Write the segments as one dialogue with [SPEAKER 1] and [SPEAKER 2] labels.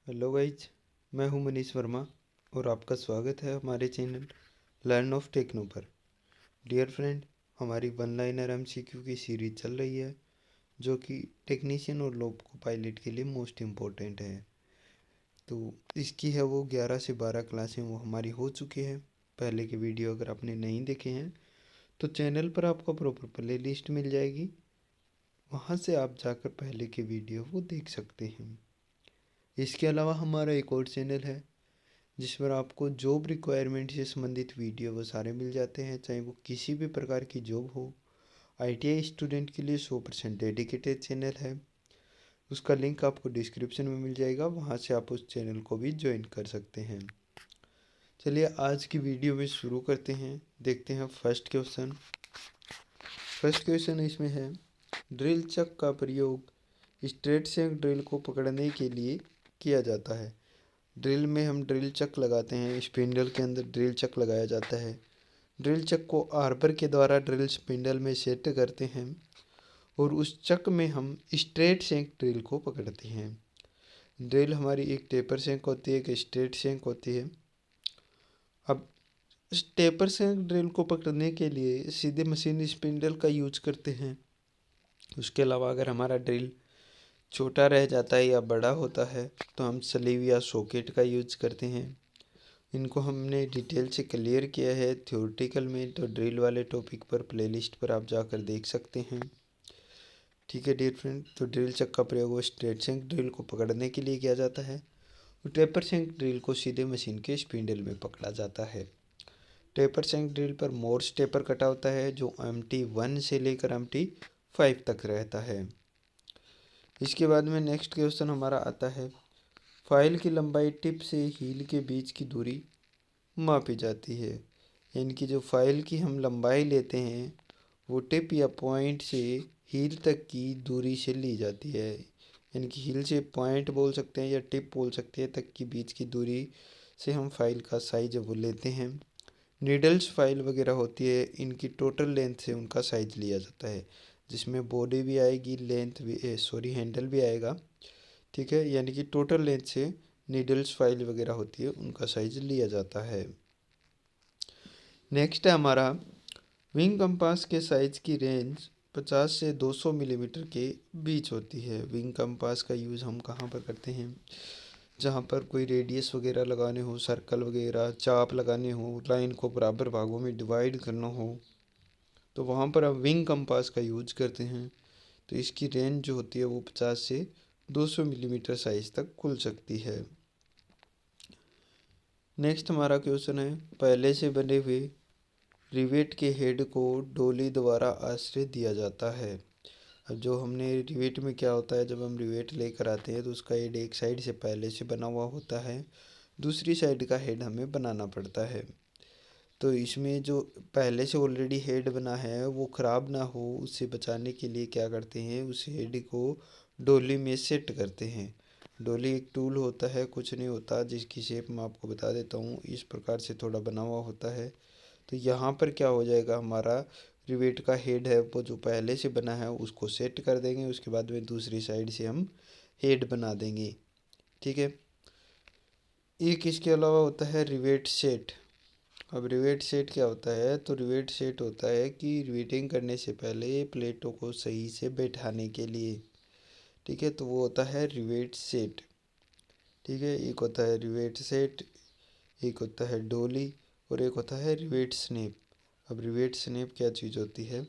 [SPEAKER 1] Hello guys, मैं हूं मनीष वर्मा और आपका स्वागत है हमारे चैनल लर्न ऑफ टेक्नो पर। डियर फ्रेंड, हमारी वन लाइनर एमसीक्यू की सीरीज चल रही है जो कि टेक्नीशियन और लोको पायलट के लिए मोस्ट इम्पोर्टेंट है। तो इसकी है वो 11 से 12 क्लासें वो हमारी हो चुकी है। पहले के वीडियो अगर आपने नहीं देखे हैं तो चैनल पर आपको प्रॉपर प्ले लिस्ट मिल जाएगी, वहाँ से आप जाकर पहले के वीडियो वो देख सकते हैं। इसके अलावा हमारा एक और चैनल है जिस पर आपको जॉब रिक्वायरमेंट से संबंधित वीडियो वो सारे मिल जाते हैं, चाहे वो किसी भी प्रकार की जॉब हो। आईटीआई स्टूडेंट के लिए 100% डेडिकेटेड चैनल है, उसका लिंक आपको डिस्क्रिप्शन में मिल जाएगा, वहाँ से आप उस चैनल को भी ज्वाइन कर सकते हैं। चलिए आज की वीडियो में शुरू करते हैं। देखते हैं फर्स्ट क्वेश्चन। फर्स्ट क्वेश्चन इसमें है, ड्रिल चक का प्रयोग स्ट्रेट शैंक ड्रिल को पकड़ने के लिए किया जाता है। ड्रिल में हम ड्रिल चक लगाते हैं, स्पिंडल के अंदर ड्रिल चक लगाया जाता है। ड्रिल चक को आर्बर के द्वारा ड्रिल स्पिंडल में सेट करते हैं और उस चक में हम स्ट्रेट शैंक ड्रिल को पकड़ते हैं। ड्रिल हमारी एक टेपर शैंक होती है, एक स्ट्रेट शैंक होती है। अब इस टेपर शैंक ड्रिल को पकड़ने के लिए सीधे मशीन स्पिंडल का यूज करते हैं। उसके अलावा अगर हमारा ड्रिल छोटा रह जाता है या बड़ा होता है तो हम स्लीव या सॉकेट का यूज करते हैं। इनको हमने डिटेल से क्लियर किया है थ्योरेटिकल में, तो ड्रिल वाले टॉपिक पर प्लेलिस्ट पर आप जाकर देख सकते हैं। ठीक है डियर फ्रेंड, तो ड्रिल चक का प्रयोग वो स्ट्रेट शैंक ड्रिल को पकड़ने के लिए किया जाता है और टेपर शैंक ड्रिल को सीधे मशीन के स्पिंडल में पकड़ा जाता है। टेपर शैंक ड्रिल पर मोर्स टेपर कटा होता है जो MT1 से लेकर MT5 तक रहता है। इसके बाद में नेक्स्ट क्वेश्चन हमारा आता है, फाइल की लंबाई टिप से हील के बीच की दूरी मापी जाती है। यानी कि जो फाइल की हम लंबाई लेते हैं वो टिप या पॉइंट से हील तक की दूरी से ली जाती है। यानी कि हील से पॉइंट बोल सकते हैं या टिप बोल सकते हैं तक की बीच की दूरी से हम फाइल का साइज वो लेते हैं। नीडल्स फाइल वगैरह होती है, इनकी टोटल लेंथ से उनका साइज लिया जाता है, जिसमें बॉडी भी आएगी, लेंथ भी हैंडल भी आएगा। ठीक है, यानी कि टोटल लेंथ से नीडल्स फाइल वगैरह होती है उनका साइज लिया जाता है। नेक्स्ट है हमारा, विंग कंपास के साइज की रेंज 50 से 200 मिलीमीटर के बीच होती है। विंग कंपास का यूज़ हम कहाँ पर करते हैं, जहाँ पर कोई रेडियस वगैरह लगाने हो, सर्कल वगैरह चाप लगाने हो, लाइन को बराबर भागों में डिवाइड करना हो, तो वहाँ पर हम विंग कंपास का यूज करते हैं। तो इसकी रेंज जो होती है वो 50 से 200 मिलीमीटर साइज तक खुल सकती है। नेक्स्ट हमारा क्वेश्चन है, पहले से बने हुए रिवेट के हेड को डोली द्वारा आश्रय दिया जाता है। अब जो हमने रिवेट में क्या होता है, जब हम रिवेट लेकर आते हैं तो उसका हेड एक साइड से पहले से बना हुआ होता है, दूसरी साइड का हेड हमें बनाना पड़ता है। तो इसमें जो पहले से ऑलरेडी हेड बना है वो ख़राब ना हो, उससे बचाने के लिए क्या करते हैं, उस हेड को डोली में सेट करते हैं। डोली एक टूल होता है, कुछ नहीं होता, जिसकी शेप मैं आपको बता देता हूँ, इस प्रकार से थोड़ा बना हुआ होता है। तो यहाँ पर क्या हो जाएगा, हमारा रिवेट का हेड है वो जो पहले से बना है उसको सेट कर देंगे, उसके बाद में दूसरी साइड से हम हेड बना देंगे। ठीक है, एक इसके अलावा होता है रिवेट सेट। अब रिवेट सेट क्या होता है, तो रिवेट सेट होता है कि रिवेटिंग करने से पहले प्लेटों को सही से बैठाने के लिए। ठीक है, तो वो होता है रिवेट सेट। ठीक है, एक होता है रिवेट सेट, एक होता है डोली और एक होता है रिवेट स्नैप। अब रिवेट स्नैप क्या चीज़ होती है,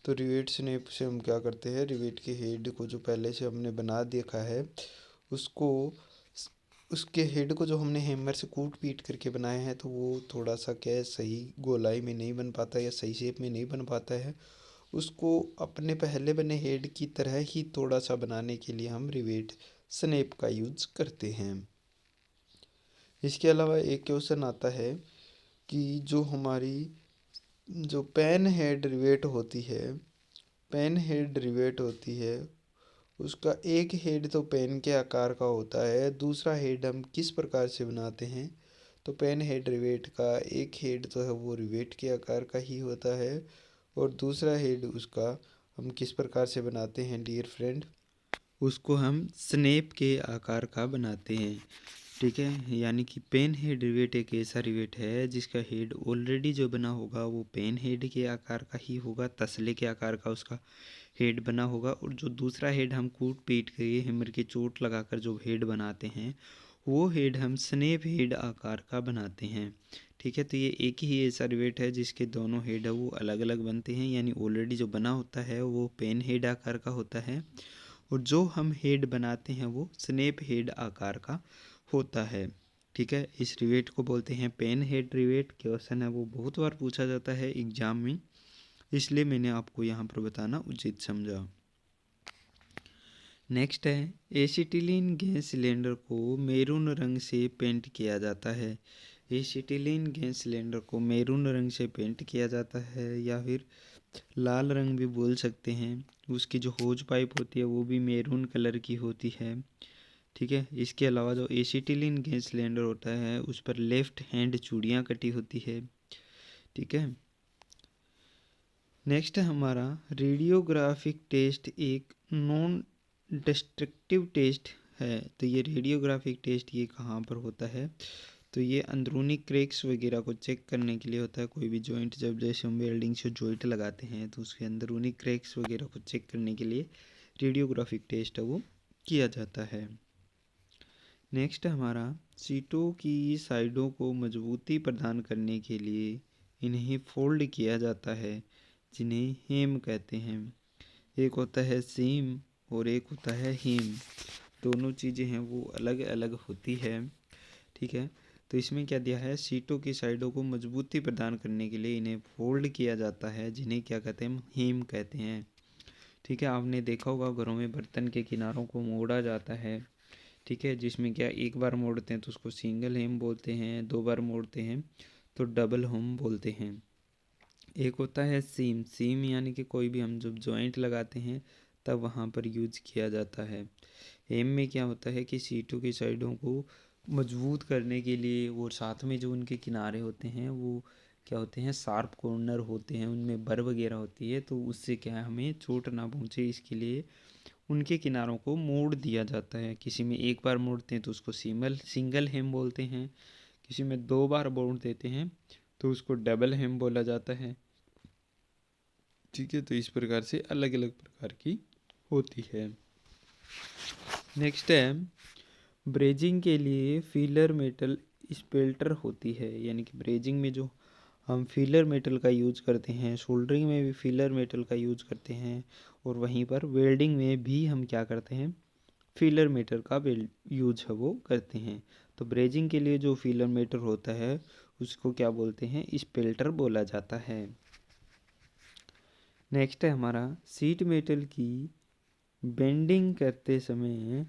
[SPEAKER 1] तो रिवेट स्नैप से हम क्या करते हैं, रिवेट के हेड को जो पहले से हमने बना देखा है उसको, उसके हेड को जो हमने हैमर से कूट पीट करके बनाए हैं तो वो थोड़ा सा क्या है, सही गोलाई में नहीं बन पाता या सही शेप में नहीं बन पाता है। उसको अपने पहले बने हेड की तरह ही थोड़ा सा बनाने के लिए हम रिवेट स्नैप का यूज करते हैं। इसके अलावा एक क्वेश्चन आता है कि जो हमारी जो पेन हेड रिवेट होती है, पेन हेड रिवेट होती है, उसका एक हेड तो पेन के आकार का होता है, दूसरा हेड हम किस प्रकार से बनाते हैं, तो पेन हेड रिवेट का एक हेड तो है वो रिवेट के आकार का ही होता है और दूसरा हेड उसका हम किस प्रकार से बनाते हैं डियर फ्रेंड, उसको हम स्नेप के आकार का बनाते हैं। ठीक है, यानी कि पेन हेड रिवेट एक ऐसा रिवेट है जिसका हेड ऑलरेडी जो बना होगा वो पेन हेड के आकार का ही होगा, तसले के आकार का उसका हेड बना होगा। और जो दूसरा हेड हम कूट पीट के हैमर की चोट लगाकर जो हेड बनाते हैं वो हेड हम स्नेप हेड आकार का बनाते हैं। ठीक है, तो ये एक ही ऐसा रिवेट है जिसके दोनों हेड है वो अलग अलग बनते हैं, यानी ऑलरेडी जो बना होता है वो पेन हेड आकार का होता है और जो हम हेड बनाते हैं वो स्नेप हेड आकार का होता है। ठीक है, इस रिवेट को बोलते हैं पेन हेड रिवेट। क्वेश्चन है वो बहुत बार पूछा जाता है एग्जाम में, इसलिए मैंने आपको यहाँ पर बताना उचित समझा। नेक्स्ट है, एसिटिलीन गैस सिलेंडर को मैरून रंग से पेंट किया जाता है। एसिटिलीन गैस सिलेंडर को मैरून रंग से पेंट किया जाता है या फिर लाल रंग भी बोल सकते हैं। उसकी जो होज पाइप होती है वो भी मैरून कलर की होती है। ठीक है, इसके अलावा जो एसिटिलीन गैस सिलेंडर होता है उस पर लेफ्ट हैंड चूड़ियाँ कटी होती है। ठीक है, नेक्स्ट है हमारा रेडियोग्राफिक टेस्ट एक नॉन डिस्ट्रक्टिव टेस्ट है। तो ये रेडियोग्राफिक टेस्ट ये कहाँ पर होता है, तो ये अंदरूनी क्रैक्स वगैरह को चेक करने के लिए होता है। कोई भी जॉइंट जब जैसे हम वेल्डिंग से जॉइंट लगाते हैं तो उसके अंदरूनी क्रैक्स वगैरह को चेक करने के लिए रेडियोग्राफिक टेस्ट है वो किया जाता है। नेक्स्ट हमारा सीटों की साइडों को मजबूती प्रदान करने के लिए इन्हें फोल्ड किया जाता है जिन्हें हेम कहते हैं। एक होता है सीम और एक होता है हीम, दोनों चीज़ें हैं वो अलग अलग होती है। ठीक है, तो इसमें क्या दिया है, सीटों की साइडों को मजबूती प्रदान करने के लिए इन्हें फोल्ड किया जाता है जिन्हें क्या कहते हैं, हीम कहते हैं। ठीक है, आपने देखा होगा घरों में बर्तन के किनारों को मोड़ा जाता है। ठीक है, जिसमें क्या एक बार मोड़ते हैं तो उसको सिंगल हेम बोलते हैं, दो बार मोड़ते हैं तो डबल हेम बोलते हैं। एक होता है सीम, सीम यानी कि कोई भी हम जब जॉइंट लगाते हैं तब वहाँ पर यूज किया जाता है। हेम में क्या होता है कि सीटों की साइडों को मजबूत करने के लिए और साथ में जो उनके किनारे होते हैं वो क्या होते हैं, शार्प कॉर्नर होते हैं, उनमें बर वगैरह होती है, तो उससे क्या है हमें चोट ना पहुँचे इसके लिए उनके किनारों को मोड़ दिया जाता है। किसी में एक बार मोड़ते हैं तो उसको सिंगल हेम बोलते हैं, किसी में दो बार मोड़ देते हैं तो उसको डबल हेम बोला जाता है। ठीक है, तो इस प्रकार से अलग अलग प्रकार की होती है। नेक्स्ट है, ब्रेजिंग के लिए फीलर मेटल स्पेल्टर होती है, यानी कि ब्रेजिंग में जो हम फीलर मेटल का यूज करते हैं, सोल्डरिंग में भी फीलर मेटल का यूज करते हैं और वहीं पर वेल्डिंग में भी हम क्या करते हैं, फीलर मेटल का यूज है वो करते हैं। तो ब्रेजिंग के लिए जो फीलर मेटल होता है उसको क्या बोलते हैं, स्पेल्टर बोला जाता है। नेक्स्ट है हमारा, सीट मेटल की बेंडिंग करते समय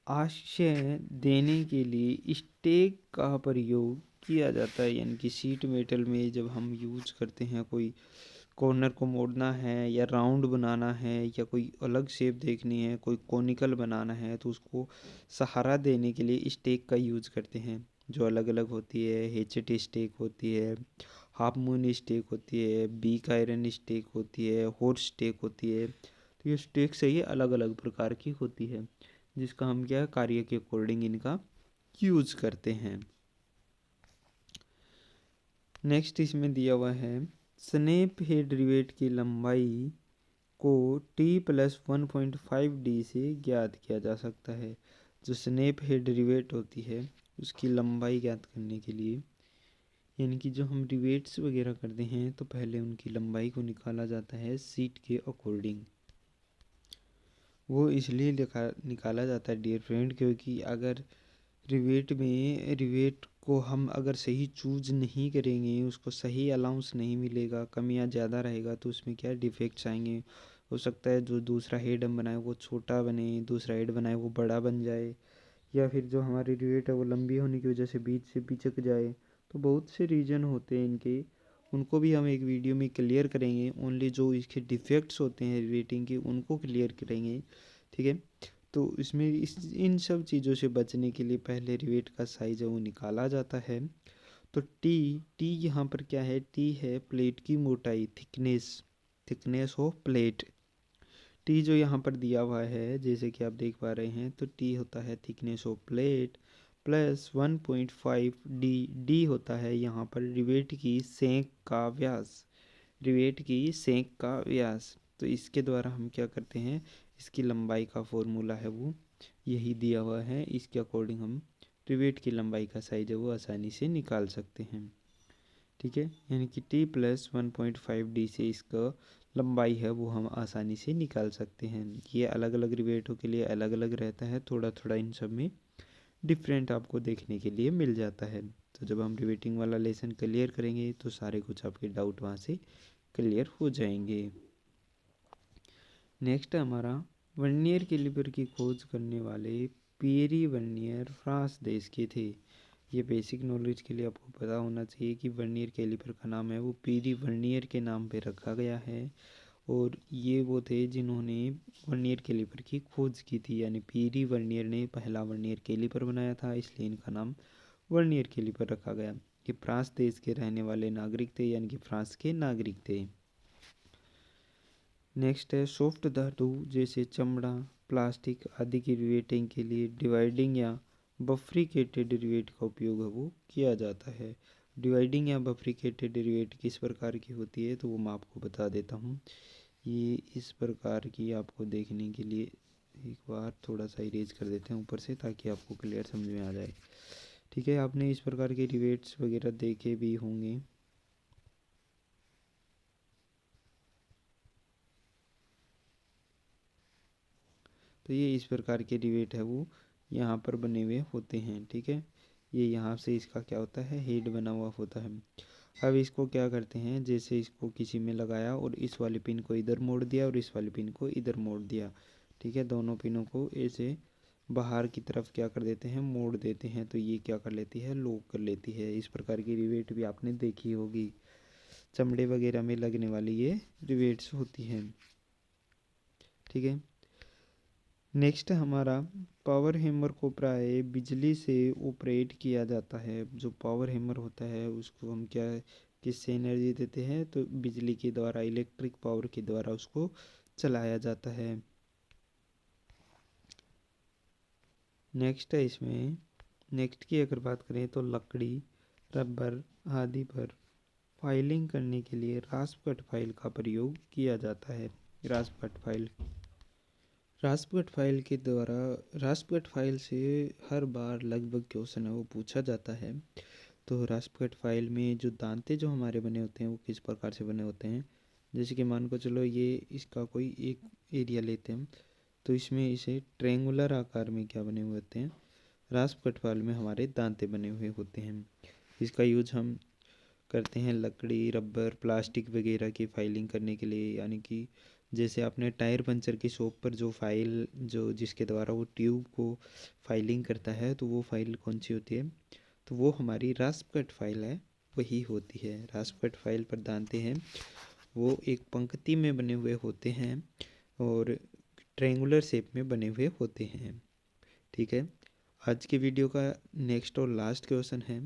[SPEAKER 1] आश्रय देने के लिए स्टेक का प्रयोग किया जाता है। यानी कि सीट मेटल में जब हम यूज करते हैं, कोई कॉर्नर को मोड़ना है या राउंड बनाना है या कोई अलग शेप देखनी है, कोई कोनिकल बनाना है, तो उसको सहारा देने के लिए स्टेक का यूज करते हैं जो अलग अलग होती है। हेचेट स्टेक होती है, हाफ मून स्टेक होती है, बीक आयरन स्टेक होती है, हॉर्स स्टेक होती है। तो ये स्टेक से ये अलग अलग प्रकार की होती है जिसका हम क्या कार्य के अकॉर्डिंग इनका यूज करते हैं। नेक्स्ट इसमें दिया हुआ है, स्नेप हेड रिवेट की लंबाई को T+1.5D से ज्ञात किया जा सकता है। जो स्नेप हेड रिवेट होती है उसकी लंबाई ज्ञात करने के लिए, यानी कि जो हम रिवेट्स वगैरह करते हैं तो पहले उनकी लंबाई को निकाला जाता है सीट के अकॉर्डिंग। वो इसलिए निकाला जाता है डियर फ्रेंड, क्योंकि अगर रिवेट को हम अगर सही चूज नहीं करेंगे, उसको सही अलाउंस नहीं मिलेगा, कमियाँ ज़्यादा रहेगा तो उसमें क्या डिफेक्ट्स आएंगे। हो सकता है जो दूसरा हेड हम बनाए वो छोटा बने, दूसरा हेड बनाए वो बड़ा बन जाए, या फिर जो हमारी रिवेट है वो लंबी होने की वजह से बीच से पिचक जाए। तो बहुत से रीज़न होते हैं इनके, उनको भी हम एक वीडियो में क्लियर करेंगे। ओनली जो इसके डिफेक्ट्स होते हैं रिवेटिंग के उनको क्लियर करेंगे। ठीक है, तो इसमें इन सब चीज़ों से बचने के लिए पहले रिवेट का साइज है वो निकाला जाता है। तो टी यहाँ पर क्या है, टी है प्लेट की मोटाई, थिकनेस ऑफ प्लेट। टी जो यहाँ पर दिया हुआ है जैसे कि आप देख पा रहे हैं, तो टी होता है thickness of plate plus 1.5 D. D होता है यहाँ पर रिवेट की सेंक का व्यास, रिवेट की सेंक का व्यास। तो इसके द्वारा हम क्या करते हैं, इसकी लंबाई का फॉर्मूला है वो यही दिया हुआ है, इसके अकॉर्डिंग हम रिवेट की लंबाई का साइज है वो आसानी से निकाल सकते हैं। ठीक है, यानी कि टी प्लस 1.5 डी से इसका लंबाई है वो हम आसानी से निकाल सकते हैं। ये अलग अलग रिवेटों के लिए अलग अलग रहता है, थोड़ा थोड़ा इन सब में डिफरेंट आपको देखने के लिए मिल जाता है। तो जब हम रिवेटिंग वाला लेसन क्लियर करेंगे तो सारे कुछ आपके डाउट वहाँ से क्लियर हो जाएंगे। नेक्स्ट हमारा वर्नियर कैलिपर की खोज करने वाले पियरी वर्नियर फ्रांस देश के थे। ये बेसिक नॉलेज के लिए आपको पता होना चाहिए कि वर्नियर कैलिपर का नाम है वो पियरी वर्नियर के नाम पे रखा गया है, और ये वो थे जिन्होंने वर्नियर कैलिपर की खोज की थी, यानी पियरी वर्नियर ने पहला वर्नियर कैलिपर बनाया था, इसलिए इनका नाम वर्नियर कैलिपर रखा गया। ये फ्रांस देश के रहने वाले नागरिक थे, यानी कि फ्रांस के नागरिक थे। नेक्स्ट है सॉफ्ट धातु जैसे चमड़ा, प्लास्टिक आदि की रिवेटिंग के लिए डिवाइडिंग या बफ्रिकेटेड रिवेट का उपयोग है वो किया जाता है। डिवाइडिंग या बफ्रिकेटेड रिवेट किस प्रकार की होती है तो वो मैं आपको बता देता हूँ। ये इस प्रकार की आपको देखने के लिए एक बार थोड़ा सा इरेज कर देते हैं ऊपर से ताकि आपको क्लियर समझ में आ जाए। ठीक है, आपने इस प्रकार के रिवेट्स वगैरह देखे भी होंगे। तो ये इस प्रकार के रिवेट है वो यहाँ पर बने हुए होते हैं। ठीक है, ये यहाँ से इसका क्या होता है, हेड बना हुआ होता है। अब इसको क्या करते हैं, जैसे इसको किसी में लगाया और इस वाली पिन को इधर मोड़ दिया और इस वाली पिन को इधर मोड़ दिया। ठीक है, दोनों पिनों को ऐसे बाहर की तरफ क्या कर देते हैं, मोड़ देते हैं, तो ये क्या कर लेती है, लॉक कर लेती है। इस प्रकार की रिवेट भी आपने देखी होगी, चमड़े वगैरह में लगने वाली ये रिवेट्स होती हैं। ठीक है, नेक्स्ट हमारा पावर हैमर को प्राय बिजली से ऑपरेट किया जाता है। जो पावर हैमर होता है उसको हम क्या किससे एनर्जी देते हैं, तो बिजली के द्वारा, इलेक्ट्रिक पावर के द्वारा उसको चलाया जाता है। नेक्स्ट है इसमें, नेक्स्ट की अगर बात करें तो लकड़ी, रबर आदि पर फाइलिंग करने के लिए रास्प कट फाइल का प्रयोग किया जाता है। रास्प कट फाइल, रास्पगढ़ फाइल के द्वारा, रास्पगढ़ फाइल से हर बार लगभग क्वेश्चन है वो पूछा जाता है। तो रास्पगढ़ फाइल में जो दांते जो हमारे बने होते हैं वो किस प्रकार से बने होते हैं, जैसे कि मान को चलो ये इसका कोई एक एरिया लेते हैं, तो इसमें इसे ट्रेंगुलर आकार में क्या बने हुए होते हैं, रास्पगढ़ फाइल में हमारे दांते बने हुए होते हैं। इसका यूज हम करते हैं लकड़ी, रबर, प्लास्टिक वगैरह की फाइलिंग करने के लिए। यानी कि जैसे आपने टायर पंचर की शॉप पर जो फाइल जो जिसके द्वारा वो ट्यूब को फाइलिंग करता है, तो वो फाइल कौन सी होती है, तो वो हमारी रास्प कट फाइल है, वही होती है। रास्प कट फाइल पर दांते हैं वो एक पंक्ति में बने हुए होते हैं और ट्रायंगुलर शेप में बने हुए होते हैं। ठीक है, आज की वीडियो का नेक्स्ट और लास्ट क्वेश्चन है,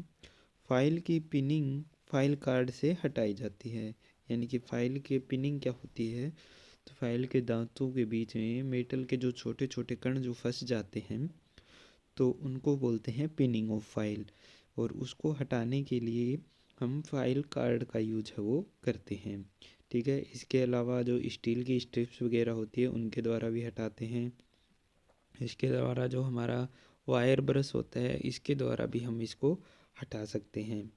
[SPEAKER 1] फाइल की पिनिंग फाइल कार्ड से हटाई जाती है। यानी कि फाइल की पिनिंग क्या होती है, तो फाइल के दांतों के बीच में मेटल के जो छोटे छोटे कण जो फंस जाते हैं तो उनको बोलते हैं पिनिंग ऑफ फाइल, और उसको हटाने के लिए हम फाइल कार्ड का यूज है वो करते हैं। ठीक है, इसके अलावा जो स्टील की स्ट्रिप्स वगैरह होती है उनके द्वारा भी हटाते हैं। इसके द्वारा जो हमारा वायर ब्रश होता है इसके द्वारा भी हम इसको हटा सकते हैं।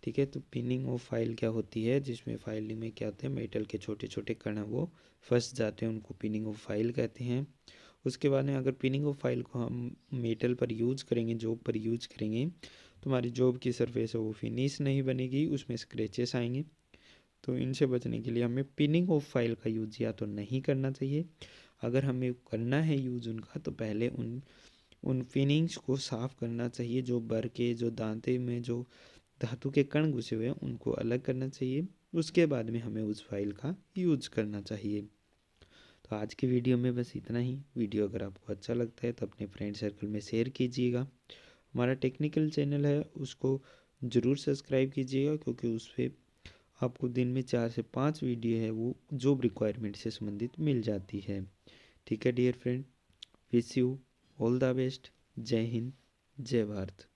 [SPEAKER 1] ठीक है, तो पिनिंग ऑफ फाइल क्या होती है, जिसमें फाइल में क्या होते हैं, मेटल के छोटे छोटे कण वो फंस जाते हैं, उनको पिनिंग ऑफ फाइल कहते हैं। उसके बाद में अगर पिनिंग ऑफ फाइल को हम मेटल पर यूज करेंगे, जॉब पर यूज करेंगे, तो हमारी जॉब की सरफेस है वो फिनिश नहीं बनेगी, उसमें स्क्रैचेस आएंगे। तो इनसे बचने के लिए हमें पिनिंग ऑफ फाइल का यूज या तो नहीं करना चाहिए, अगर हमें करना है यूज उनका तो पहले उन उन फिनिंग्स को साफ़ करना चाहिए। जो बर के जो दांते में जो धातु के कण घुसे हुए हैं उनको अलग करना चाहिए, उसके बाद में हमें उस फाइल का यूज करना चाहिए। तो आज की वीडियो में बस इतना ही। वीडियो अगर आपको अच्छा लगता है तो अपने फ्रेंड सर्कल में शेयर कीजिएगा। हमारा टेक्निकल चैनल है उसको ज़रूर सब्सक्राइब कीजिएगा, क्योंकि उस पर
[SPEAKER 2] आपको दिन में 4 से 5 वीडियो है वो जॉब रिक्वायरमेंट से संबंधित मिल जाती है। ठीक है dear friend, wish you all the best. जय हिंद, जय भारत।